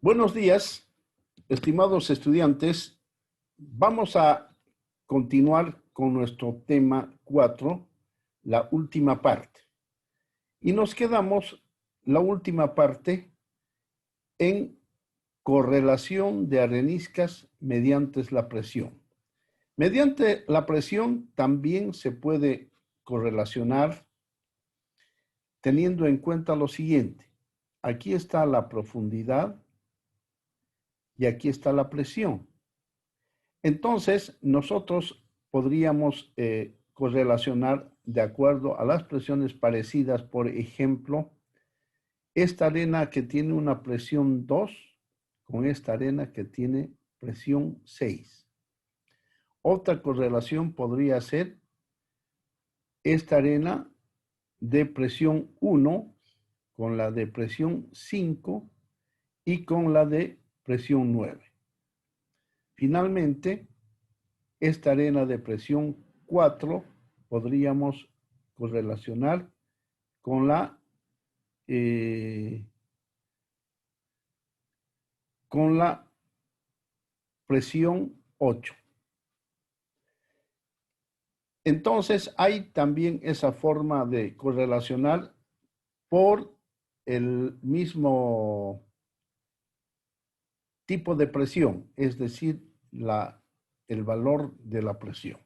Buenos días, estimados estudiantes. Vamos a continuar con nuestro tema 4, la última parte. Y nos quedamos la última parte en correlación de areniscas mediante la presión. Mediante la presión también se puede correlacionar teniendo en cuenta lo siguiente. Aquí está la profundidad y aquí está la presión. Entonces, nosotros podríamos correlacionar de acuerdo a las presiones parecidas. Por ejemplo, esta arena que tiene una presión 2 con esta arena que tiene presión 6. Otra correlación podría ser esta arena de presión 1 con la de presión 5 y con la de presión 9. Finalmente, esta arena de presión 4 podríamos correlacionar con la presión 8. Entonces, hay también esa forma de correlacionar por el mismo tipo de presión, es decir, el valor de la presión.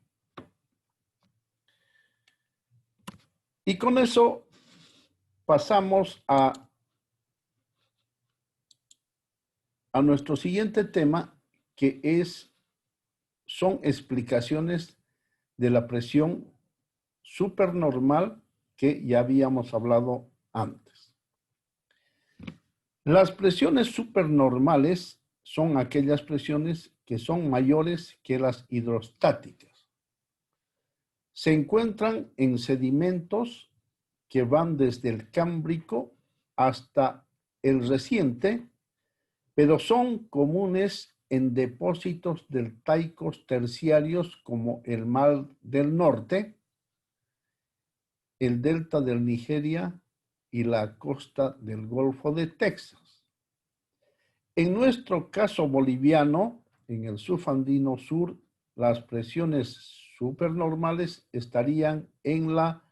Y con eso pasamos a nuestro siguiente tema, que son explicaciones de la presión supernormal que ya habíamos hablado antes. Las presiones supernormales son aquellas presiones que son mayores que las hidrostáticas. Se encuentran en sedimentos que van desde el Cámbrico hasta el reciente, pero son comunes en depósitos deltaicos terciarios como el Mar del Norte, el delta del Nigeria y la costa del Golfo de Texas. En nuestro caso boliviano, en el subandino sur, las presiones supernormales estarían en la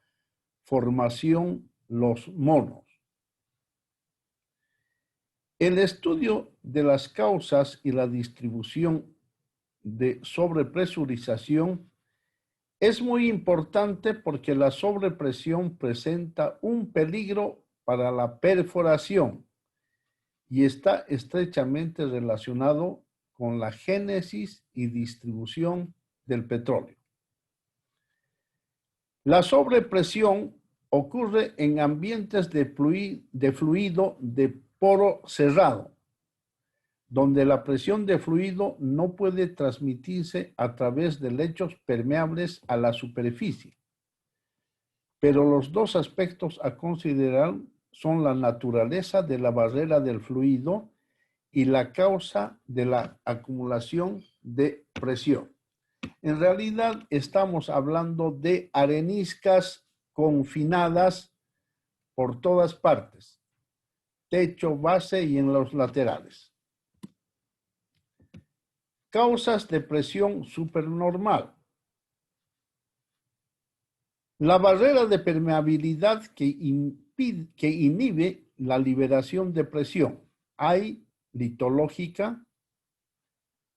formación Los Monos. El estudio de las causas y la distribución de sobrepresurización es muy importante porque la sobrepresión presenta un peligro para la perforación y está estrechamente relacionado con la génesis y distribución del petróleo. La sobrepresión ocurre en ambientes de fluido de poro cerrado, donde la presión de fluido no puede transmitirse a través de lechos permeables a la superficie. Pero los dos aspectos a considerar son la naturaleza de la barrera del fluido y la causa de la acumulación de presión. En realidad estamos hablando de areniscas confinadas por todas partes, techo, base y en los laterales. Causas de presión supernormal. La barrera de permeabilidad que inhibe la liberación de presión. Hay litológica.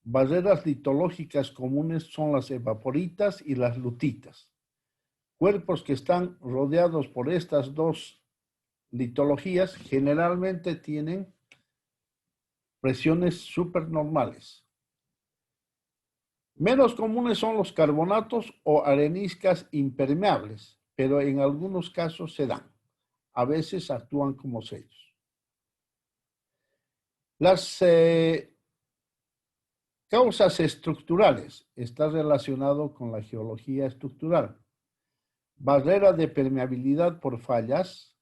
Barreras litológicas comunes son las evaporitas y las lutitas. Cuerpos que están rodeados por estas dos litologías generalmente tienen presiones supernormales. Menos comunes son los carbonatos o areniscas impermeables, pero en algunos casos se dan. A veces actúan como sellos. Las causas estructurales están relacionadas con la geología estructural. Barrera de permeabilidad por fallas,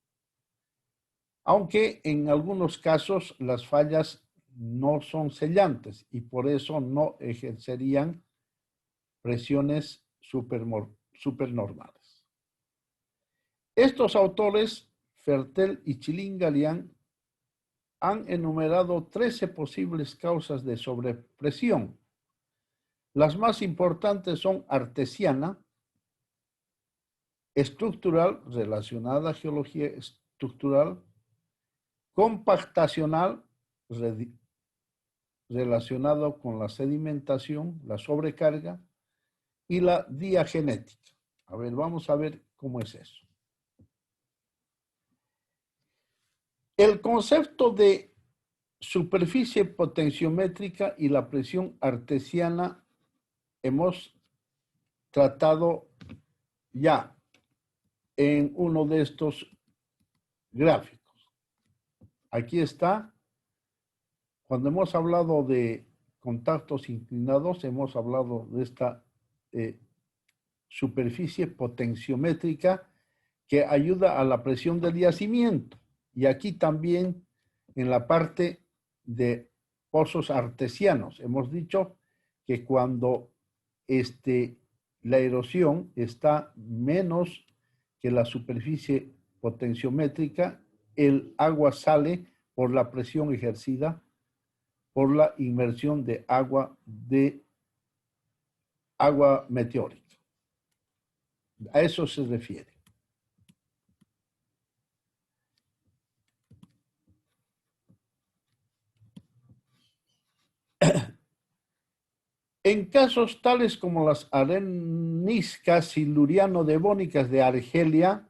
aunque en algunos casos las fallas no son sellantes y por eso no ejercerían presiones supernormales. Estos autores, Fertel y Chilingalian, han enumerado 13 posibles causas de sobrepresión. Las más importantes son artesiana, estructural, relacionada a geología estructural, compactacional, relacionado con la sedimentación, la sobrecarga, y la diagenética. A ver, vamos a ver cómo es eso. El concepto de superficie potenciométrica y la presión artesiana hemos tratado ya en uno de estos gráficos. Aquí está. Cuando hemos hablado de contactos inclinados, hemos hablado de esta superficie potenciométrica que ayuda a la presión del yacimiento. Y aquí también en la parte de pozos artesianos, hemos dicho que cuando la erosión está menos que la superficie potenciométrica, el agua sale por la presión ejercida por la inmersión de agua meteórica. A eso se refiere. En casos tales como las areniscas siluriano-devónicas de Argelia,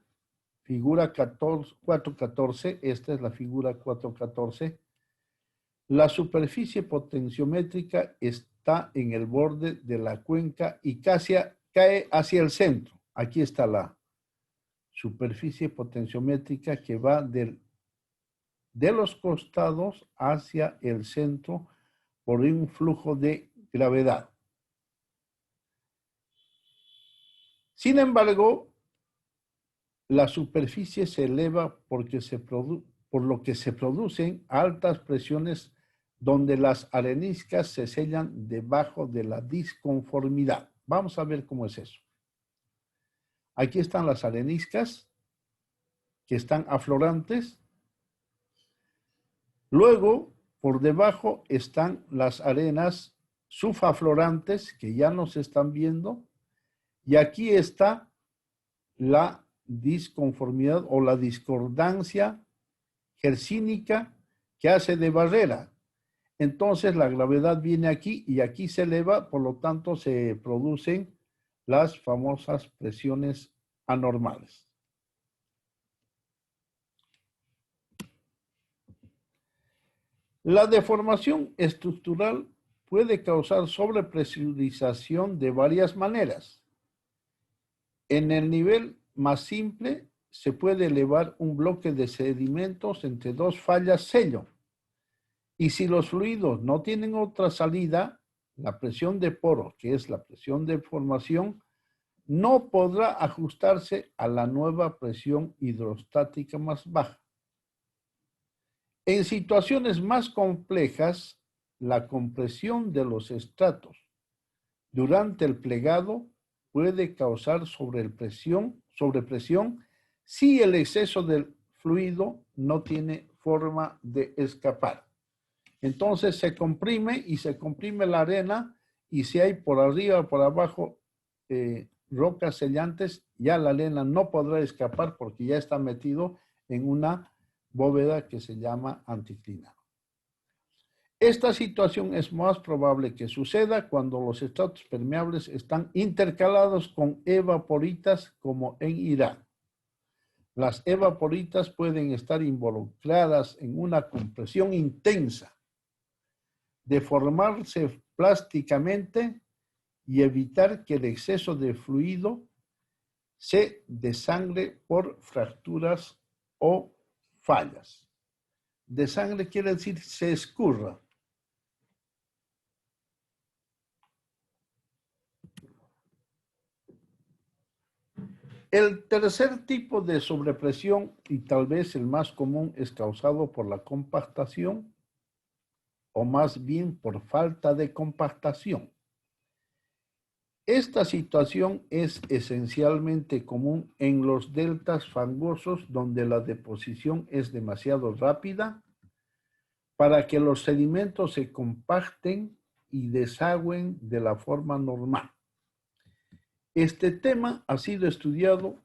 figura 414, esta es la figura 414, la superficie potenciométrica está en el borde de la cuenca y casi cae hacia el centro. Aquí está la superficie potenciométrica que va de los costados hacia el centro por un flujo de gravedad. Sin embargo, la superficie se eleva por lo que se producen altas presiones donde las areniscas se sellan debajo de la disconformidad. Vamos a ver cómo es eso. Aquí están las areniscas que están aflorantes. Luego, por debajo están las arenas subaflorantes que ya no se están viendo. Y aquí está la disconformidad o la discordancia gersínica que hace de barrera. Entonces la gravedad viene aquí y aquí se eleva, por lo tanto se producen las famosas presiones anormales. La deformación estructural puede causar sobrepresurización de varias maneras. En el nivel más simple se puede elevar un bloque de sedimentos entre dos fallas sello. Y si los fluidos no tienen otra salida, la presión de poro, que es la presión de formación, no podrá ajustarse a la nueva presión hidrostática más baja. En situaciones más complejas, la compresión de los estratos durante el plegado puede causar sobrepresión si el exceso del fluido no tiene forma de escapar. Entonces se comprime la arena y si hay por arriba o por abajo rocas sellantes, ya la arena no podrá escapar porque ya está metido en una bóveda que se llama anticlinal. Esta situación es más probable que suceda cuando los estratos permeables están intercalados con evaporitas como en Irán. Las evaporitas pueden estar involucradas en una compresión intensa, deformarse plásticamente y evitar que el exceso de fluido se desangre por fracturas o fallas. Desangre quiere decir se escurra. El tercer tipo de sobrepresión, y tal vez el más común, es causado por la compactación, o más bien por falta de compactación. Esta situación es esencialmente común en los deltas fangosos donde la deposición es demasiado rápida para que los sedimentos se compacten y desagüen de la forma normal. Este tema ha sido estudiado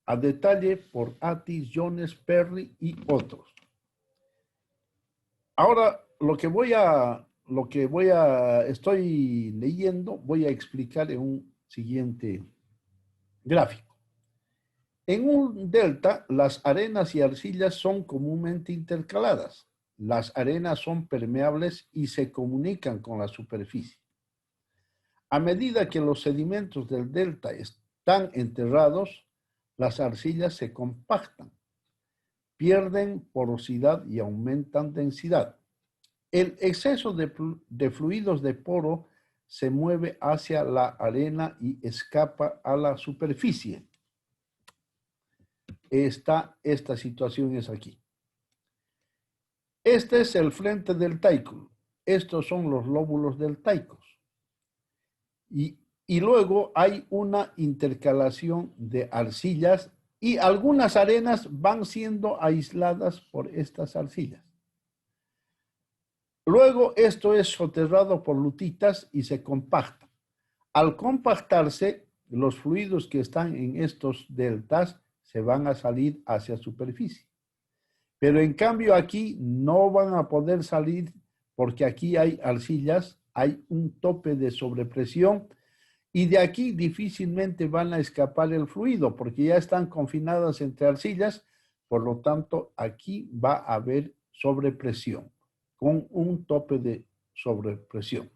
a detalle por Atis, Jones, Perry y otros. Ahora, estoy leyendo, voy a explicar en un siguiente gráfico. En un delta, las arenas y arcillas son comúnmente intercaladas. Las arenas son permeables y se comunican con la superficie. A medida que los sedimentos del delta están enterrados, las arcillas se compactan, pierden porosidad y aumentan densidad. El exceso de fluidos de poro se mueve hacia la arena y escapa a la superficie. Esta situación es aquí. Este es el frente del taikul. Estos son los lóbulos del taikos. Y luego hay una intercalación de arcillas y algunas arenas van siendo aisladas por estas arcillas. Luego esto es soterrado por lutitas y se compacta. Al compactarse, los fluidos que están en estos deltas se van a salir hacia superficie. Pero en cambio aquí no van a poder salir porque aquí hay arcillas, hay un tope de sobrepresión y de aquí difícilmente van a escapar el fluido porque ya están confinadas entre arcillas, por lo tanto aquí va a haber sobrepresión con un tope de sobrepresión.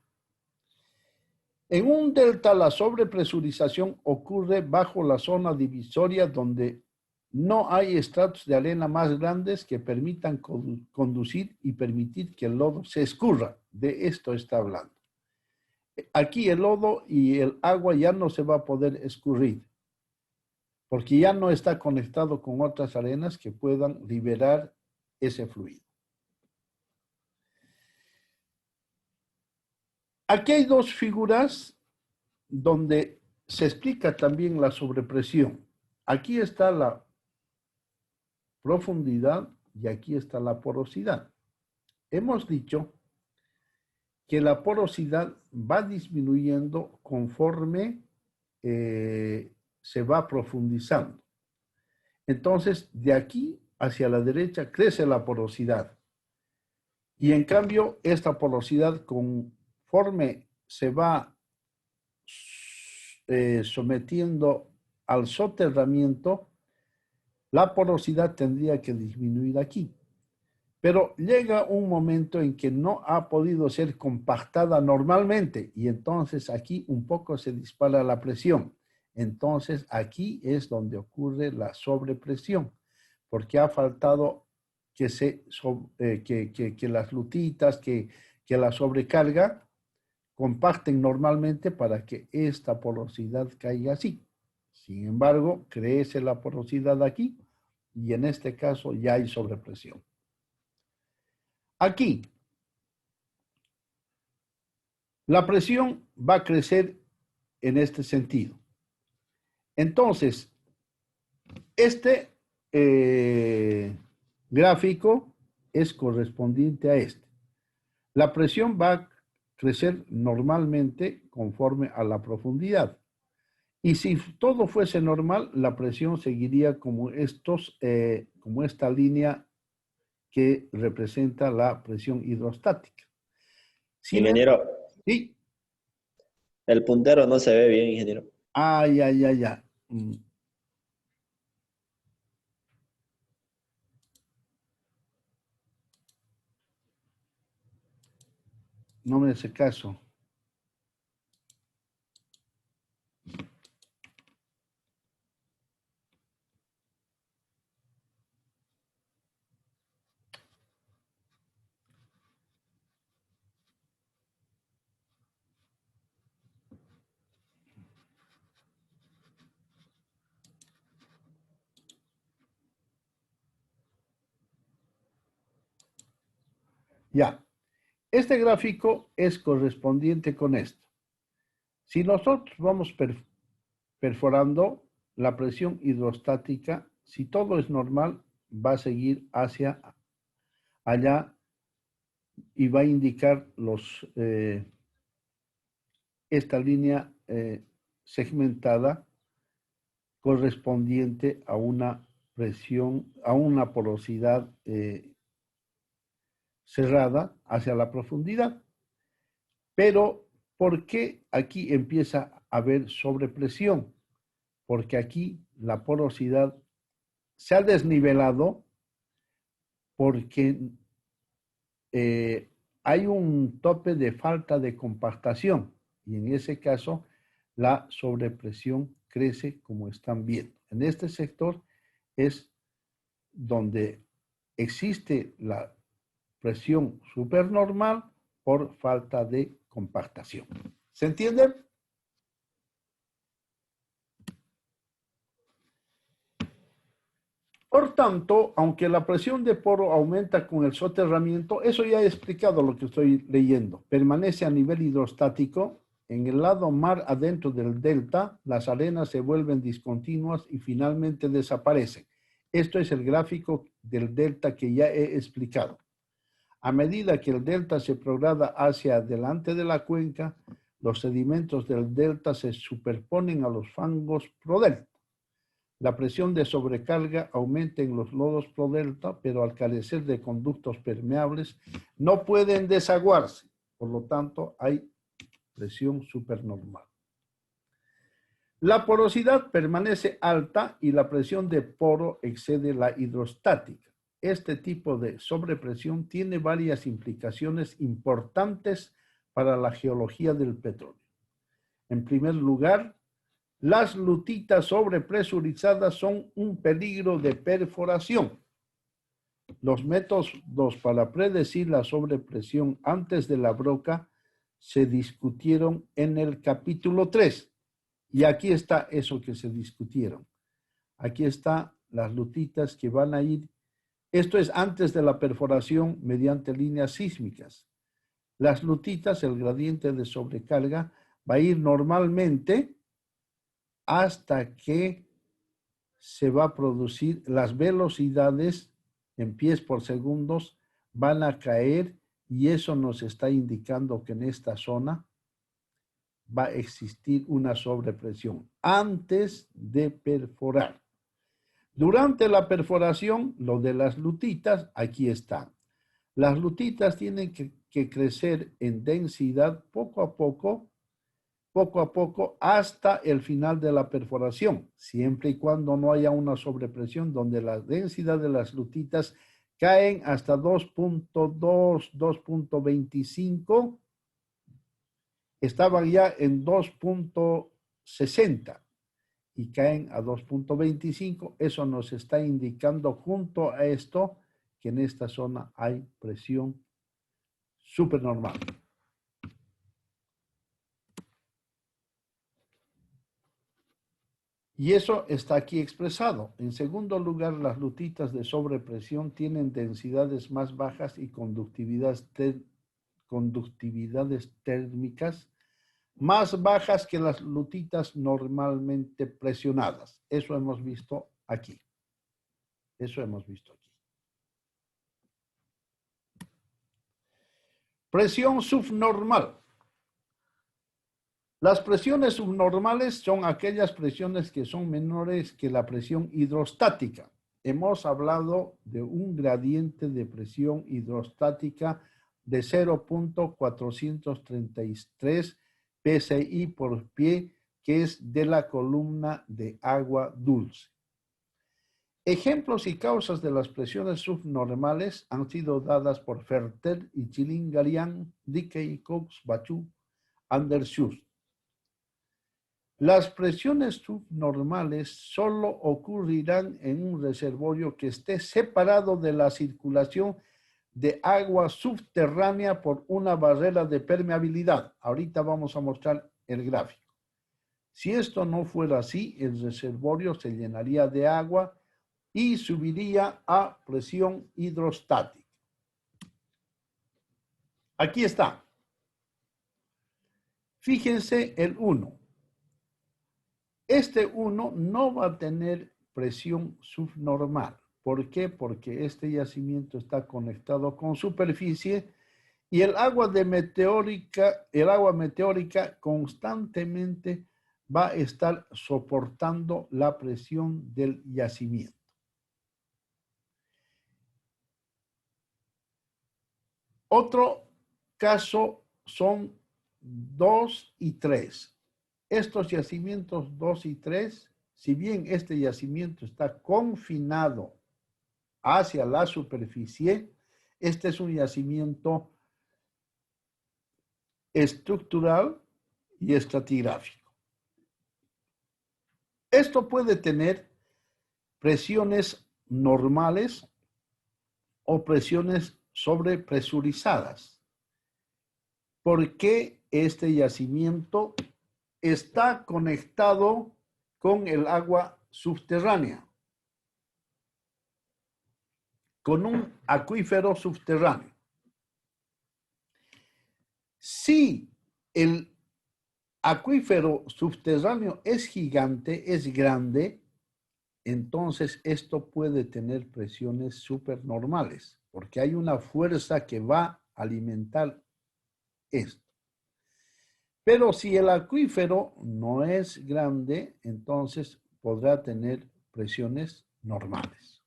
En un delta la sobrepresurización ocurre bajo la zona divisoria donde no hay estratos de arena más grandes que permitan conducir y permitir que el lodo se escurra. De esto está hablando. Aquí el lodo y el agua ya no se va a poder escurrir porque ya no está conectado con otras arenas que puedan liberar ese fluido. Aquí hay dos figuras donde se explica también la sobrepresión. Aquí está la profundidad y aquí está la porosidad. Hemos dicho que la porosidad va disminuyendo conforme se va profundizando. Entonces, de aquí hacia la derecha crece la porosidad. Y en cambio, esta porosidad conforme se va sometiendo al soterramiento, la porosidad tendría que disminuir aquí. Pero llega un momento en que no ha podido ser compactada normalmente y entonces aquí un poco se dispara la presión. Entonces aquí es donde ocurre la sobrepresión, porque ha faltado que las lutitas, que la sobrecarga compacten normalmente para que esta porosidad caiga así. Sin embargo, crece la porosidad aquí y en este caso ya hay sobrepresión. Aquí, la presión va a crecer en este sentido. Entonces, este gráfico es correspondiente a este. La presión va a crecer normalmente conforme a la profundidad. Y si todo fuese normal, la presión seguiría como esta línea que representa la presión hidrostática. Ingeniero, Sí. el puntero no se ve bien, ingeniero. Ya. No me hace caso. Ya. Este gráfico es correspondiente con esto. Si nosotros vamos perforando la presión hidrostática, si todo es normal, va a seguir hacia allá y va a indicar esta línea segmentada correspondiente a una presión, a una porosidad cerrada hacia la profundidad. Pero, ¿por qué aquí empieza a haber sobrepresión? Porque aquí la porosidad se ha desnivelado porque hay un tope de falta de compactación y en ese caso la sobrepresión crece como están viendo. En este sector es donde existe la presión supernormal por falta de compactación. ¿Se entiende? Por tanto, aunque la presión de poro aumenta con el soterramiento, eso ya he explicado lo que estoy leyendo, permanece a nivel hidrostático. En el lado mar adentro del delta, las arenas se vuelven discontinuas y finalmente desaparecen. Esto es el gráfico del delta que ya he explicado. A medida que el delta se prograda hacia adelante de la cuenca, los sedimentos del delta se superponen a los fangos prodelta. La presión de sobrecarga aumenta en los lodos prodelta, pero al carecer de conductos permeables no pueden desaguarse. Por lo tanto, hay presión supernormal. La porosidad permanece alta y la presión de poro excede la hidrostática. Este tipo de sobrepresión tiene varias implicaciones importantes para la geología del petróleo. En primer lugar, las lutitas sobrepresurizadas son un peligro de perforación. Los métodos para predecir la sobrepresión antes de la broca se discutieron en el capítulo 3. Y aquí está eso que se discutieron. Aquí están las lutitas que van a ir. Esto es antes de la perforación mediante líneas sísmicas. Las lutitas, el gradiente de sobrecarga, va a ir normalmente hasta que se va a producir las velocidades en pies por segundos, van a caer y eso nos está indicando que en esta zona va a existir una sobrepresión antes de perforar. Durante la perforación, lo de las lutitas, aquí está. Las lutitas tienen que crecer en densidad poco a poco, hasta el final de la perforación, siempre y cuando no haya una sobrepresión donde la densidad de las lutitas caen hasta 2.2, 2.25, estaban ya en 2.60 y caen a 2.25, eso nos está indicando junto a esto que en esta zona hay presión supernormal. Y eso está aquí expresado. En segundo lugar, las lutitas de sobrepresión tienen densidades más bajas y conductividades térmicas más bajas que las lutitas normalmente presionadas. Eso hemos visto aquí. Eso hemos visto aquí. Presión subnormal. Las presiones subnormales son aquellas presiones que son menores que la presión hidrostática. Hemos hablado de un gradiente de presión hidrostática de 0.433 psi por pie, que es de la columna de agua dulce. Ejemplos y causas de las presiones subnormales han sido dadas por Ferter y Chilingarian, Dickey, Cox, Bachú, Anders Schust. Las presiones subnormales solo ocurrirán en un reservorio que esté separado de la circulación de agua subterránea por una barrera de permeabilidad. Ahorita vamos a mostrar el gráfico. Si esto no fuera así, el reservorio se llenaría de agua y subiría a presión hidrostática. Aquí está. Fíjense el 1. Este 1 no va a tener presión subnormal. ¿Por qué? Porque este yacimiento está conectado con superficie Y el agua meteórica constantemente va a estar soportando la presión del yacimiento. Otro caso son 2 y 3. Estos yacimientos 2 y 3, si bien este yacimiento está confinado hacia la superficie, este es un yacimiento estructural y estratigráfico. Esto puede tener presiones normales o presiones sobrepresurizadas. Porque este yacimiento está conectado con el agua subterránea, con un acuífero subterráneo. Si el acuífero subterráneo es gigante, es grande, entonces esto puede tener presiones supernormales, porque hay una fuerza que va a alimentar esto. Pero si el acuífero no es grande, entonces podrá tener presiones normales.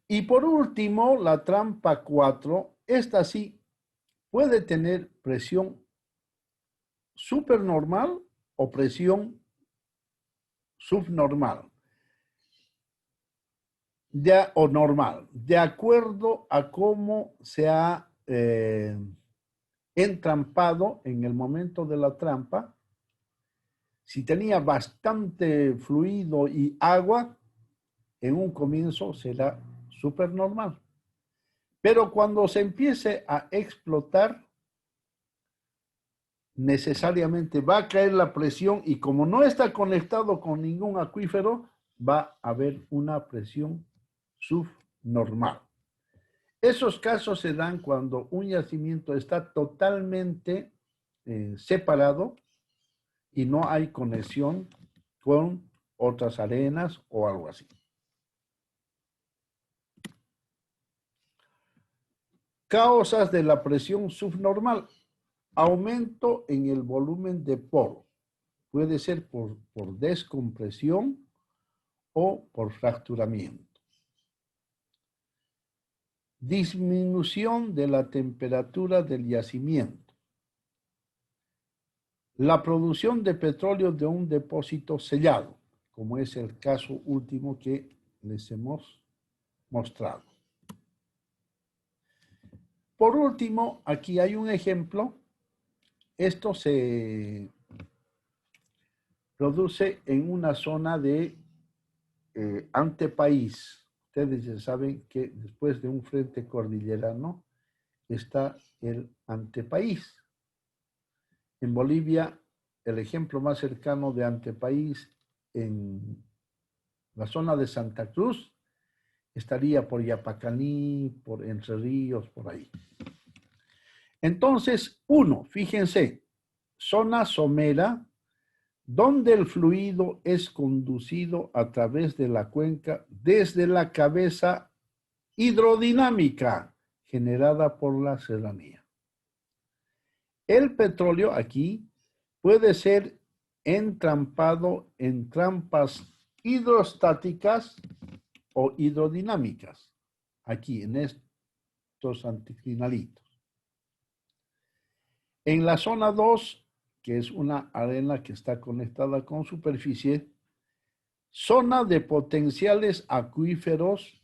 Y por último, la trampa 4, esta sí puede tener presión supernormal o presión subnormal o normal, de acuerdo a cómo se ha entrampado en el momento de la trampa. Si tenía bastante fluido y agua, en un comienzo será supernormal. Pero cuando se empiece a explotar, necesariamente va a caer la presión y como no está conectado con ningún acuífero, va a haber una presión subnormal. Esos casos se dan cuando un yacimiento está totalmente separado y no hay conexión con otras arenas o algo así. Causas de la presión subnormal. Aumento en el volumen de poro. Puede ser por descompresión o por fracturamiento. Disminución de la temperatura del yacimiento. La producción de petróleo de un depósito sellado, como es el caso último que les hemos mostrado. Por último, aquí hay un ejemplo. Esto se produce en una zona de antepaís. Ustedes ya saben que después de un frente cordillerano está el antepaís. En Bolivia, el ejemplo más cercano de antepaís en la zona de Santa Cruz estaría por Yapacaní, por Entre Ríos, por ahí. Entonces, fíjense, zona somera, donde el fluido es conducido a través de la cuenca desde la cabeza hidrodinámica generada por la serranía. El petróleo aquí puede ser entrampado en trampas hidrostáticas o hidrodinámicas, aquí en estos anticlinalitos. En la zona 2, que es una arena que está conectada con superficie, zona de potenciales acuíferos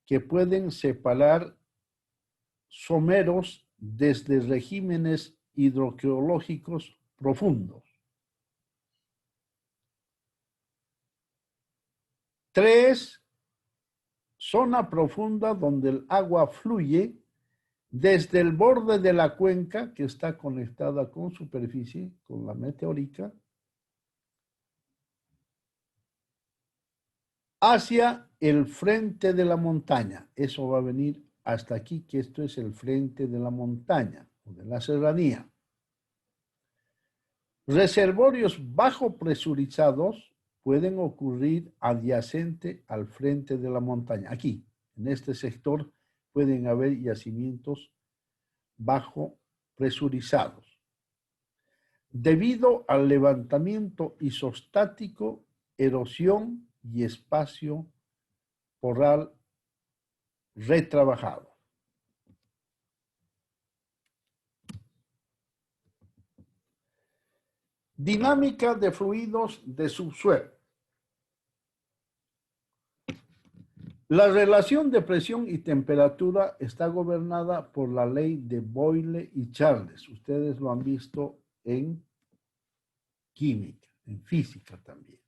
que pueden separar someros desde regímenes hidrogeológicos profundos. 3, zona profunda donde el agua fluye desde el borde de la cuenca que está conectada con superficie, con la meteórica, hacia el frente de la montaña. Eso va a venir hasta aquí, que esto es el frente de la montaña o de la serranía. Reservorios bajo presurizados pueden ocurrir adyacente al frente de la montaña, aquí, En este sector pueden haber yacimientos bajo presurizados. Debido al levantamiento isostático, erosión y espacio poral retrabajado. Dinámica de fluidos de subsuelo. La relación de presión y temperatura está gobernada por la ley de Boyle y Charles. Ustedes lo han visto en química, en física también.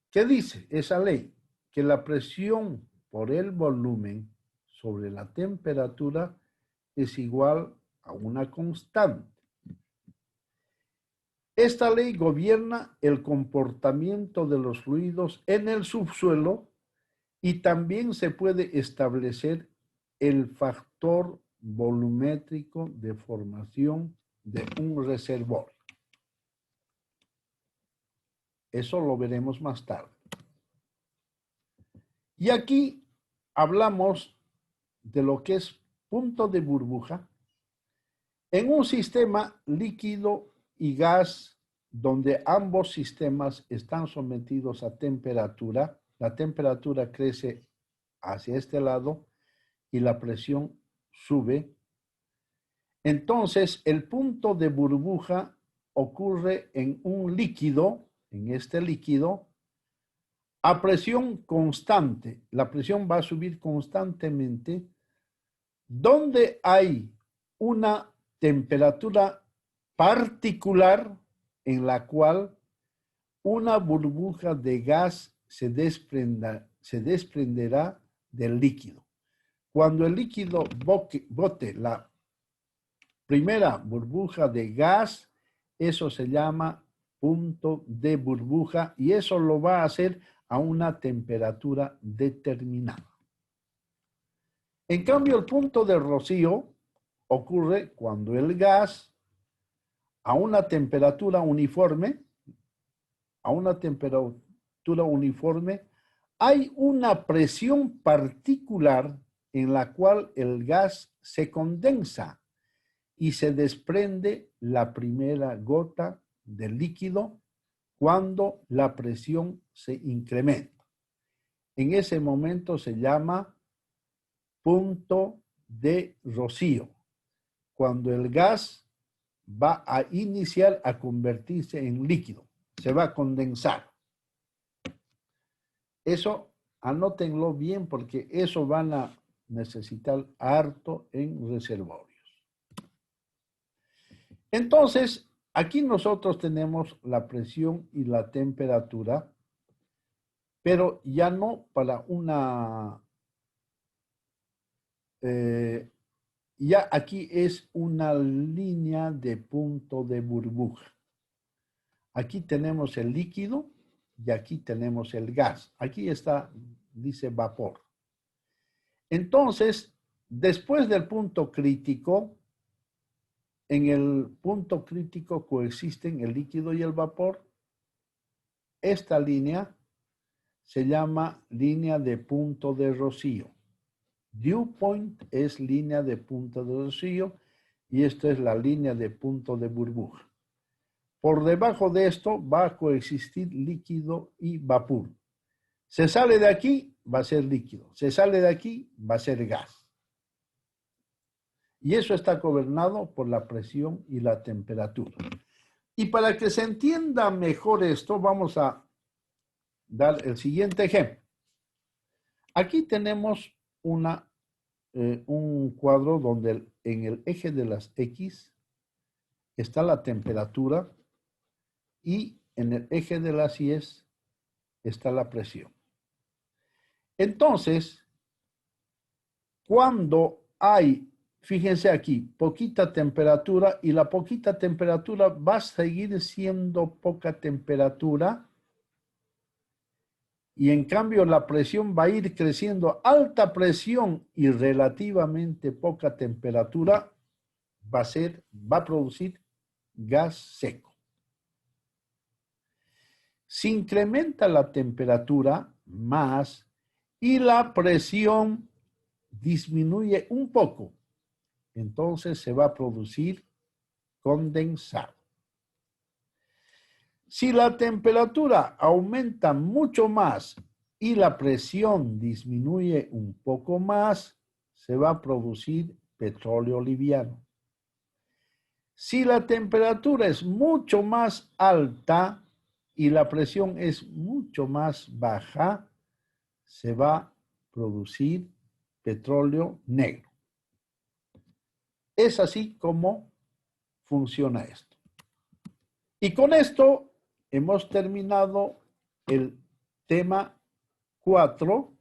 ¿Qué dice esa ley? Que la presión por el volumen sobre la temperatura es igual a una constante. Esta ley gobierna el comportamiento de los fluidos en el subsuelo y también se puede establecer el factor volumétrico de formación de un reservorio. Eso lo veremos más tarde. Y aquí hablamos de lo que es punto de burbuja en un sistema líquido y gas donde ambos sistemas están sometidos a temperatura. La temperatura crece hacia este lado y la presión sube. Entonces, el punto de burbuja ocurre en un líquido, en este líquido, a presión constante. La presión va a subir constantemente, donde hay una temperatura particular en la cual una burbuja de gas se desprenderá del líquido. Cuando el líquido bote la primera burbuja de gas, eso se llama punto de burbuja y eso lo va a hacer a una temperatura determinada. En cambio, el punto de rocío ocurre cuando el gas a una temperatura uniforme, hay una presión particular en la cual el gas se condensa y se desprende la primera gota del líquido cuando la presión se incrementa. En ese momento se llama punto de rocío, cuando el gas va a iniciar a convertirse en líquido, se va a condensar. Eso anótenlo bien porque eso van a necesitar harto en reservorios. Entonces, aquí nosotros tenemos la presión y la temperatura, pero ya no para una... ya aquí es una línea de punto de burbuja. Aquí tenemos el líquido y aquí tenemos el gas. Aquí está, dice vapor. Entonces, después del punto crítico, en el punto crítico coexisten el líquido y el vapor. Esta línea se llama línea de punto de rocío. Dew point es línea de punto de rocío y esto es la línea de punto de burbuja. Por debajo de esto va a coexistir líquido y vapor. Se sale de aquí, va a ser líquido. Se sale de aquí, va a ser gas. Y eso está gobernado por la presión y la temperatura. Y para que se entienda mejor esto, vamos a dar el siguiente ejemplo. Aquí tenemos un cuadro donde en el eje de las X está la temperatura y en el eje de las Y está la presión. Entonces, cuando hay, fíjense aquí, poquita temperatura y la poquita temperatura va a seguir siendo poca temperatura y en cambio la presión va a ir creciendo, alta presión y relativamente poca temperatura va a producir gas seco. Si incrementa la temperatura más y la presión disminuye un poco, entonces se va a producir condensado. Si la temperatura aumenta mucho más y la presión disminuye un poco más, se va a producir petróleo liviano. Si la temperatura es mucho más alta y la presión es mucho más baja, se va a producir petróleo negro. Es así como funciona esto. Y con esto hemos terminado el tema 4